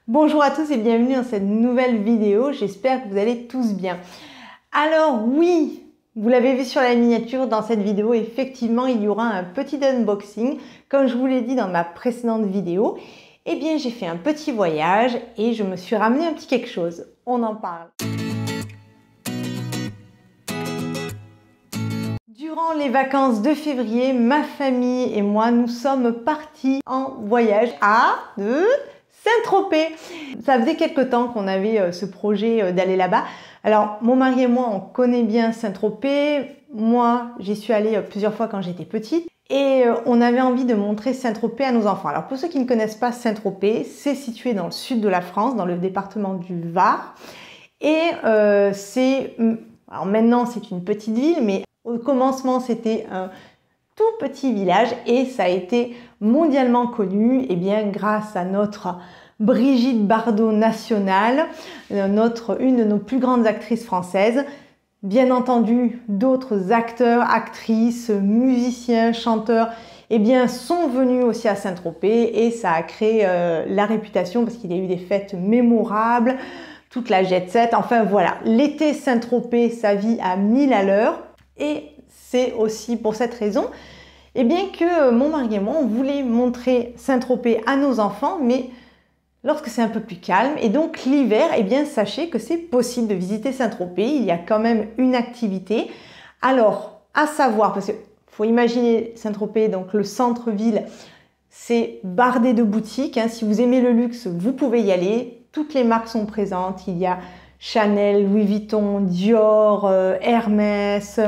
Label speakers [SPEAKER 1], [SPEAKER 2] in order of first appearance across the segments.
[SPEAKER 1] Bonjour à tous et bienvenue dans cette nouvelle vidéo, j'espère que vous allez tous bien. Alors oui, vous l'avez vu sur la miniature, dans cette vidéo, effectivement, il y aura un petit unboxing. Comme je vous l'ai dit dans ma précédente vidéo, eh bien j'ai fait un petit voyage et je me suis ramené un petit quelque chose. On en parle. Durant les vacances de février, ma famille et moi, nous sommes partis en voyage à Saint-Tropez. Ça faisait quelque temps qu'on avait ce projet d'aller là-bas. Alors, mon mari et moi, on connaît bien Saint-Tropez. Moi, j'y suis allée plusieurs fois quand j'étais petite. Et on avait envie de montrer Saint-Tropez à nos enfants. Alors, pour ceux qui ne connaissent pas Saint-Tropez, c'est situé dans le sud de la France, dans le département du Var. Et alors maintenant, c'est une petite ville, mais au commencement, c'était un tout petit village et ça a été mondialement connu grâce à notre Brigitte Bardot nationale, une de nos plus grandes actrices françaises. Bien entendu, d'autres acteurs, actrices, musiciens, chanteurs sont venus aussi à Saint-Tropez et ça a créé la réputation parce qu'il y a eu des fêtes mémorables, toute la jet set, enfin voilà, l'été Saint-Tropez, ça vit à 1000 à l'heure. Et c'est aussi pour cette raison que mon mari et moi, on voulait montrer Saint-Tropez à nos enfants, mais lorsque c'est un peu plus calme. Et donc l'hiver, sachez que c'est possible de visiter Saint-Tropez. Il y a quand même une activité. Alors, à savoir, parce qu'il faut imaginer Saint-Tropez, donc le centre-ville, c'est bardé de boutiques. Si vous aimez le luxe, vous pouvez y aller. Toutes les marques sont présentes. Il y a Chanel, Louis Vuitton, Dior, Hermès,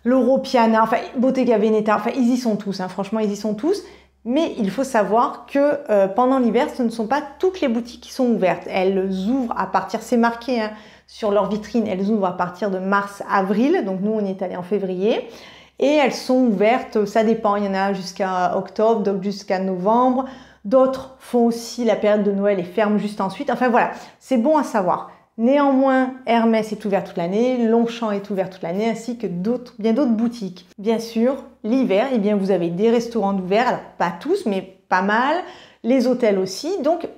[SPEAKER 1] Loro Piana, enfin Bottega Veneta, enfin ils y sont tous, franchement ils y sont tous. Mais il faut savoir que pendant l'hiver, ce ne sont pas toutes les boutiques qui sont ouvertes. Elles ouvrent à partir, c'est marqué sur leur vitrine, elles ouvrent à partir de mars-avril. Donc nous on y est allé en février. Et elles sont ouvertes, ça dépend, il y en a jusqu'à octobre, donc jusqu'à novembre. D'autres font aussi la période de Noël et ferment juste ensuite. Enfin voilà, c'est bon à savoir. Néanmoins, Hermès est ouvert toute l'année, Longchamp est ouvert toute l'année, ainsi que bien d'autres boutiques. Bien sûr, l'hiver, vous avez des restaurants ouverts, alors pas tous, mais pas mal, les hôtels aussi, donc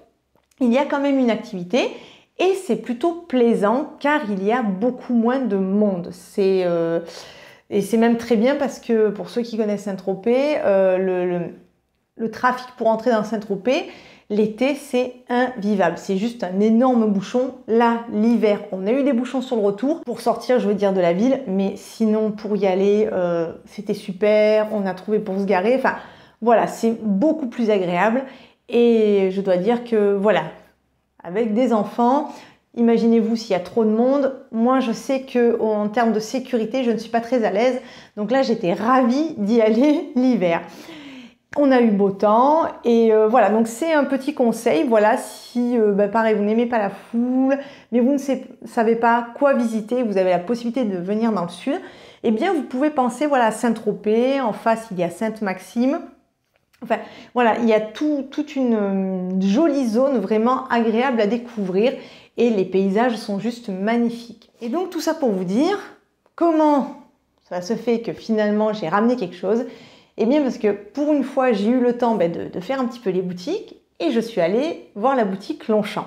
[SPEAKER 1] il y a quand même une activité et c'est plutôt plaisant car il y a beaucoup moins de monde. Et c'est même très bien parce que pour ceux qui connaissent Saint-Tropez, le trafic pour entrer dans Saint-Tropez, l'été, c'est invivable. C'est juste un énorme bouchon. Là, l'hiver, on a eu des bouchons sur le retour pour sortir, je veux dire, de la ville. Mais sinon, pour y aller, c'était super. On a trouvé pour se garer. Enfin, voilà, c'est beaucoup plus agréable. Et je dois dire que, voilà, avec des enfants, imaginez-vous s'il y a trop de monde. Moi, je sais qu'en termes de sécurité, je ne suis pas très à l'aise. Donc là, j'étais ravie d'y aller l'hiver. On a eu beau temps et voilà, donc c'est un petit conseil, voilà, si pareil, vous n'aimez pas la foule, mais vous ne savez pas quoi visiter, vous avez la possibilité de venir dans le sud, vous pouvez penser voilà, à Saint-Tropez, en face il y a Sainte-Maxime, enfin voilà, il y a toute une jolie zone vraiment agréable à découvrir et les paysages sont juste magnifiques. Et donc tout ça pour vous dire comment ça se fait que finalement j'ai ramené quelque chose. Parce que pour une fois, j'ai eu le temps de faire un petit peu les boutiques et je suis allée voir la boutique Longchamp.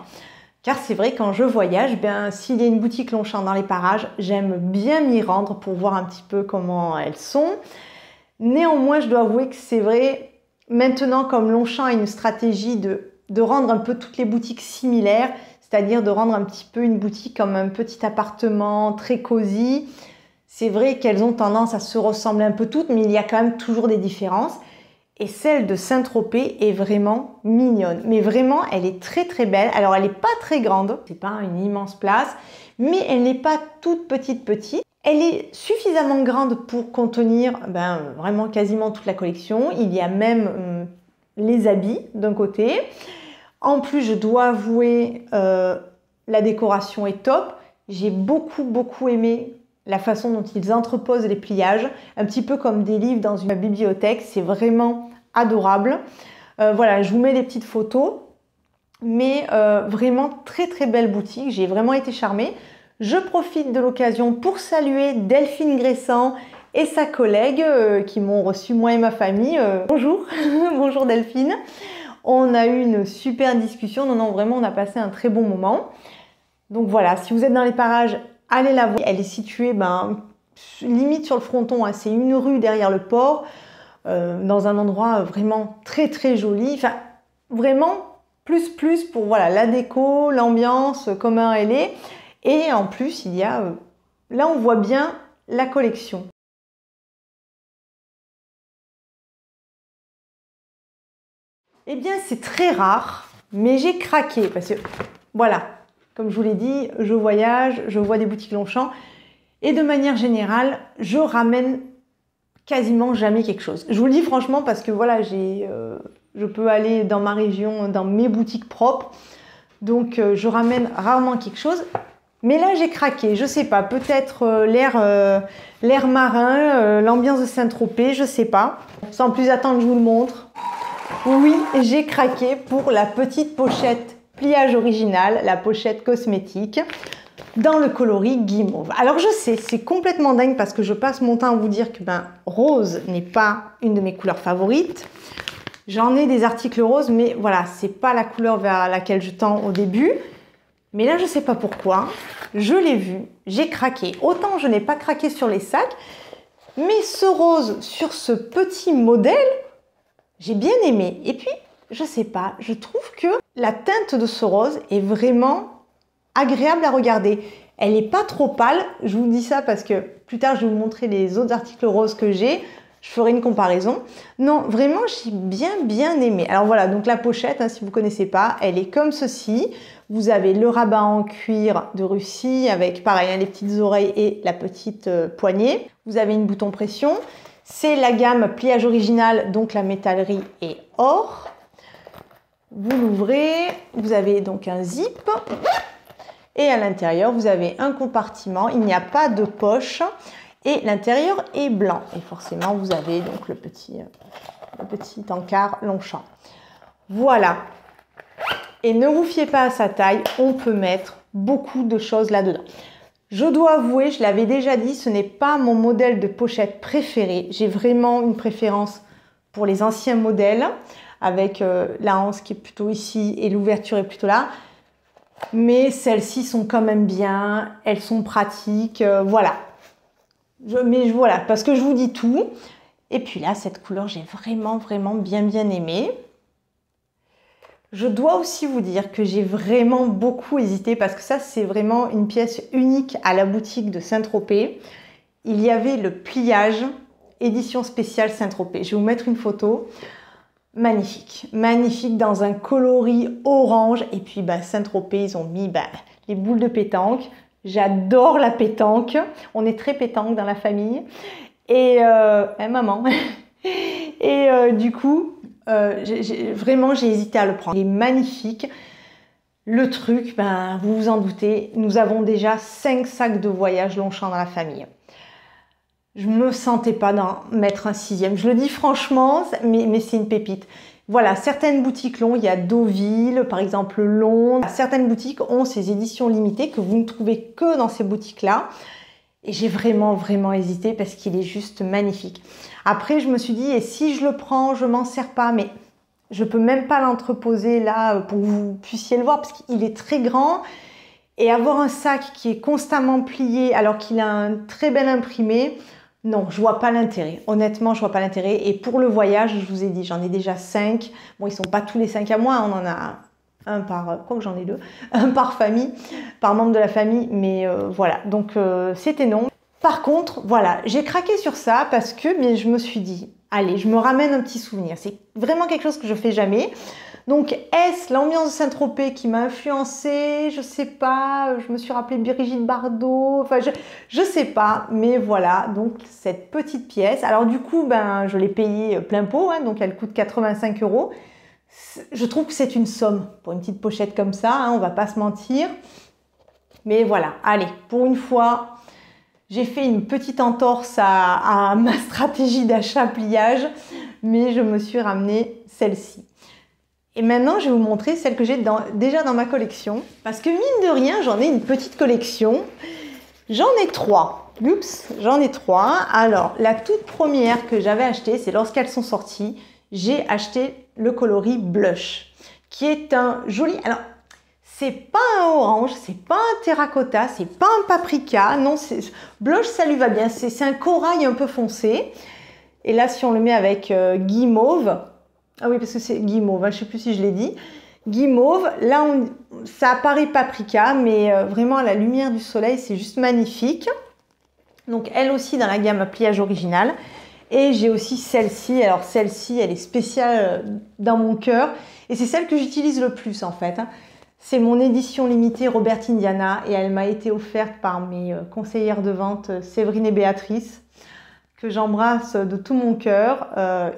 [SPEAKER 1] Car c'est vrai, quand je voyage, s'il y a une boutique Longchamp dans les parages, j'aime bien m'y rendre pour voir un petit peu comment elles sont. Néanmoins, je dois avouer que c'est vrai, maintenant comme Longchamp a une stratégie de rendre un peu toutes les boutiques similaires, c'est-à-dire de rendre un petit peu une boutique comme un petit appartement très cosy. C'est vrai qu'elles ont tendance à se ressembler un peu toutes, mais il y a quand même toujours des différences. Et celle de Saint-Tropez est vraiment mignonne. Mais vraiment, elle est très très belle. Alors, elle n'est pas très grande, c'est pas une immense place, mais elle n'est pas toute petite. Elle est suffisamment grande pour contenir vraiment quasiment toute la collection. Il y a même les habits d'un côté. En plus, je dois avouer, la décoration est top. J'ai beaucoup aimé la façon dont ils entreposent les pliages, un petit peu comme des livres dans une bibliothèque, c'est vraiment adorable. Voilà, je vous mets des petites photos, mais vraiment très belle boutique, j'ai vraiment été charmée. Je profite de l'occasion pour saluer Delphine Gressan et sa collègue qui m'ont reçu, moi et ma famille. Bonjour, bonjour Delphine. On a eu une super discussion. Non, non, vraiment, on a passé un très bon moment. Donc voilà, si vous êtes dans les parages, allez la voir. Elle est située limite sur le fronton, hein. C'est une rue derrière le port, dans un endroit vraiment très très joli. Enfin, vraiment plus pour voilà, la déco, l'ambiance, comment elle est. Et en plus, il y a, là on voit bien la collection. Eh bien, c'est très rare, mais j'ai craqué parce que, voilà, comme je vous l'ai dit, je voyage, je vois des boutiques Longchamp et de manière générale, je ramène quasiment jamais quelque chose. Je vous le dis franchement parce que voilà, je peux aller dans ma région, dans mes boutiques propres, donc je ramène rarement quelque chose. Mais là, j'ai craqué. Je sais pas, peut-être l'air marin, l'ambiance de Saint-Tropez, je sais pas. Sans plus attendre, je vous le montre. Oui, j'ai craqué pour la petite pochette pliage original, la pochette cosmétique, dans le coloris guimauve. Alors je sais, c'est complètement dingue parce que je passe mon temps à vous dire que rose n'est pas une de mes couleurs favorites. J'en ai des articles roses, mais voilà, c'est pas la couleur vers laquelle je tends au début. Mais là, je sais pas pourquoi, je l'ai vu, j'ai craqué. Autant je n'ai pas craqué sur les sacs, mais ce rose sur ce petit modèle, j'ai bien aimé. Et puis, je sais pas, je trouve que la teinte de ce rose est vraiment agréable à regarder. Elle n'est pas trop pâle. Je vous dis ça parce que plus tard, je vais vous montrer les autres articles roses que j'ai. Je ferai une comparaison. Non, vraiment, j'ai bien aimé. Alors voilà, donc la pochette, hein, si vous ne connaissez pas, elle est comme ceci. Vous avez le rabat en cuir de Russie avec, pareil, hein, les petites oreilles et la petite poignée. Vous avez une bouton pression. C'est la gamme pliage original, donc la métallerie est or. Vous l'ouvrez, vous avez donc un zip. Et à l'intérieur, vous avez un compartiment. Il n'y a pas de poche. Et l'intérieur est blanc. Et forcément, vous avez donc le petit encart Longchamp. Voilà. Et ne vous fiez pas à sa taille. On peut mettre beaucoup de choses là-dedans. Je dois avouer, je l'avais déjà dit, ce n'est pas mon modèle de pochette préféré. J'ai vraiment une préférence pour les anciens modèles, avec la hanse qui est plutôt ici et l'ouverture est plutôt là. Mais celles-ci sont quand même bien, elles sont pratiques, voilà. Voilà, parce que je vous dis tout. Et puis là, cette couleur, j'ai vraiment bien aimé. Je dois aussi vous dire que j'ai vraiment beaucoup hésité parce que ça, c'est vraiment une pièce unique à la boutique de Saint-Tropez. Il y avait le pliage édition spéciale Saint-Tropez. Je vais vous mettre une photo. Magnifique, magnifique dans un coloris orange. Et puis Saint-Tropez, ils ont mis les boules de pétanque. J'adore la pétanque. On est très pétanque dans la famille. Et maman. Et du coup, vraiment, j'ai hésité à le prendre. Il est magnifique. Le truc, vous vous en doutez, nous avons déjà 5 sacs de voyage Longchamp dans la famille. Je ne me sentais pas d'en mettre un 6e. Je le dis franchement, mais c'est une pépite. Voilà, certaines boutiques l'ont. Il y a Deauville, par exemple Londres. Certaines boutiques ont ces éditions limitées que vous ne trouvez que dans ces boutiques-là. Et j'ai vraiment hésité parce qu'il est juste magnifique. Après, je me suis dit, et si je le prends, je m'en sers pas, mais je peux même pas l'entreposer là pour que vous puissiez le voir parce qu'il est très grand. Et avoir un sac qui est constamment plié alors qu'il a un très bel imprimé, non, je vois pas l'intérêt. Honnêtement, je vois pas l'intérêt. Et pour le voyage, je vous ai dit, j'en ai déjà 5. Bon, ils sont pas tous les 5 à moi, on en a un par, quoi que j'en ai 2, un par famille, par membre de la famille, mais voilà, donc c'était non. Par contre, voilà, j'ai craqué sur ça parce que je me suis dit, allez, je me ramène un petit souvenir. C'est vraiment quelque chose que je fais jamais. Donc, est-ce l'ambiance de Saint-Tropez qui m'a influencée? Je sais pas, je me suis rappelé Brigitte Bardot, enfin, je sais pas, mais voilà, donc cette petite pièce. Alors du coup, je l'ai payée plein pot, hein, donc elle coûte 85 €. Je trouve que c'est une somme pour une petite pochette comme ça, hein, on va pas se mentir. Mais voilà, allez, pour une fois, j'ai fait une petite entorse à ma stratégie d'achat pliage, mais je me suis ramené celle-ci. Et maintenant, je vais vous montrer celle que j'ai déjà dans ma collection. Parce que mine de rien, j'en ai une petite collection. J'en ai 3. Oups, j'en ai 3. Alors, la toute première que j'avais achetée, c'est lorsqu'elles sont sorties, j'ai acheté le coloris Blush, qui est un joli... Alors, c'est pas un orange, c'est pas un terracotta, c'est pas un paprika, non, Blush, ça lui va bien, c'est un corail un peu foncé. Et là, si on le met avec guimauve, ah oui, parce que c'est guimauve, hein, je sais plus si je l'ai dit, guimauve, là, ça apparaît paprika, mais vraiment à la lumière du soleil, c'est juste magnifique. Donc, elle aussi dans la gamme pliage original. Et j'ai aussi celle-ci. Alors, celle-ci, elle est spéciale dans mon cœur. Et c'est celle que j'utilise le plus, en fait. C'est mon édition limitée Robert Indiana. Et elle m'a été offerte par mes conseillères de vente, Séverine et Béatrice, que j'embrasse de tout mon cœur.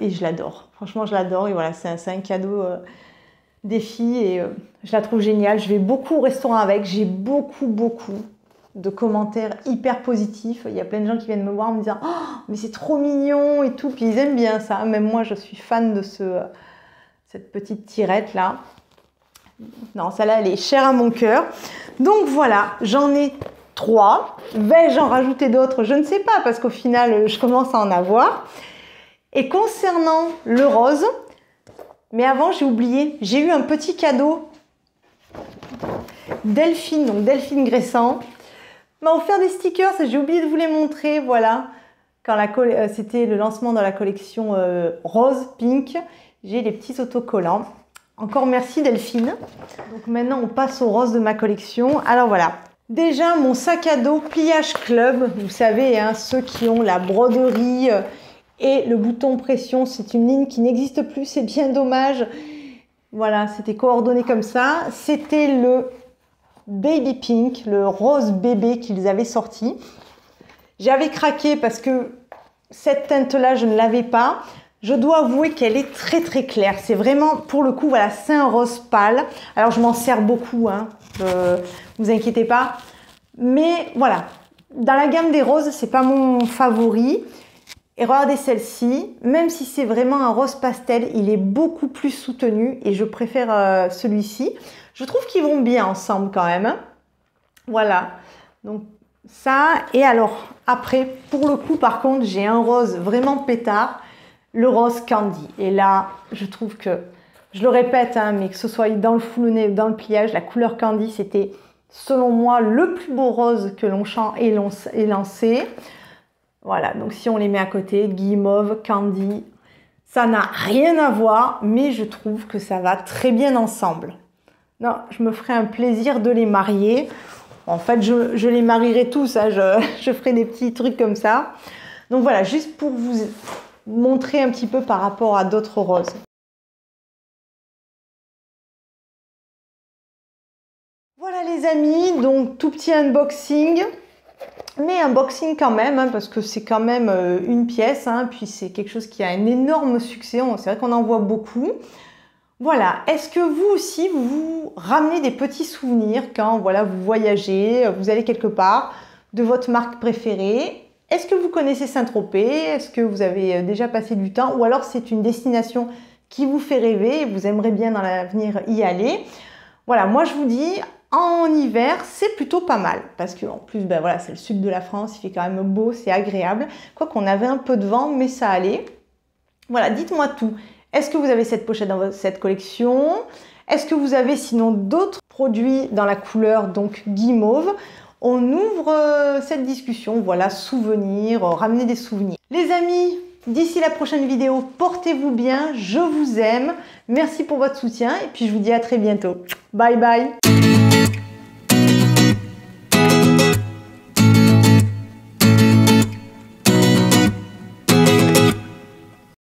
[SPEAKER 1] Et je l'adore. Franchement, je l'adore. Et voilà, c'est un cadeau des filles. Et je la trouve géniale. Je vais beaucoup au restaurant avec. J'ai beaucoup de commentaires hyper positifs. Il y a plein de gens qui viennent me voir en me disant « Oh, mais c'est trop mignon » et tout. Puis ils aiment bien ça. Même moi, je suis fan de cette petite tirette là. Non, celle-là, elle est chère à mon cœur. Donc voilà, j'en ai 3. Vais-je en rajouter d'autres? Je ne sais pas, parce qu'au final, je commence à en avoir. Et concernant le rose, mais avant, j'ai oublié, j'ai eu un petit cadeau. Delphine, donc Delphine Gressant, m'a offert des stickers, j'ai oublié de vous les montrer, voilà. Quand c'était le lancement dans la collection rose, pink, j'ai les petits autocollants. Encore merci Delphine. Donc maintenant on passe au rose de ma collection. Alors voilà, déjà mon sac à dos pliage club, vous savez, hein, ceux qui ont la broderie et le bouton pression, c'est une ligne qui n'existe plus, c'est bien dommage. Voilà, c'était coordonné comme ça. C'était le Baby Pink, le rose bébé qu'ils avaient sorti. J'avais craqué parce que cette teinte-là, je ne l'avais pas. Je dois avouer qu'elle est très claire. C'est vraiment, pour le coup, voilà, c'est un rose pâle. Alors, je m'en sers beaucoup, hein, vous inquiétez pas. Mais voilà, dans la gamme des roses, c'est pas mon favori. Et regardez celle-ci, même si c'est vraiment un rose pastel, il est beaucoup plus soutenu et je préfère celui-ci. Je trouve qu'ils vont bien ensemble quand même. Voilà, donc ça. Et alors, après, pour le coup, par contre, j'ai un rose vraiment pétard, le rose candy. Et là, je trouve que, je le répète, hein, mais que ce soit dans le foulonné ou dans le pliage, la couleur candy, c'était, selon moi, le plus beau rose que Longchamp ait lancé. Voilà, donc si on les met à côté, guimauve, candy, ça n'a rien à voir, mais je trouve que ça va très bien ensemble. Non, je me ferai un plaisir de les marier. En fait, je les marierai tous, hein, je ferai des petits trucs comme ça. Donc voilà, juste pour vous montrer un petit peu par rapport à d'autres roses. Voilà les amis, donc tout petit unboxing. Mais unboxing quand même, hein, parce que c'est quand même une pièce, hein, puis c'est quelque chose qui a un énorme succès, c'est vrai qu'on en voit beaucoup. Voilà, est-ce que vous aussi, vous ramenez des petits souvenirs quand voilà, vous voyagez, vous allez quelque part, de votre marque préférée? Est-ce que vous connaissez Saint-Tropez? Est-ce que vous avez déjà passé du temps? Ou alors c'est une destination qui vous fait rêver et vous aimeriez bien dans l'avenir y aller? Voilà, moi je vous dis, en hiver, c'est plutôt pas mal. Parce qu'en plus, ben voilà, c'est le sud de la France, il fait quand même beau, c'est agréable. Quoi qu'on avait un peu de vent, mais ça allait. Voilà, dites-moi tout. Est-ce que vous avez cette pochette dans cette collection? Est-ce que vous avez sinon d'autres produits dans la couleur donc guimauve? On ouvre cette discussion, voilà, souvenirs, ramener des souvenirs. Les amis, d'ici la prochaine vidéo, portez-vous bien, je vous aime. Merci pour votre soutien et puis je vous dis à très bientôt. Bye bye!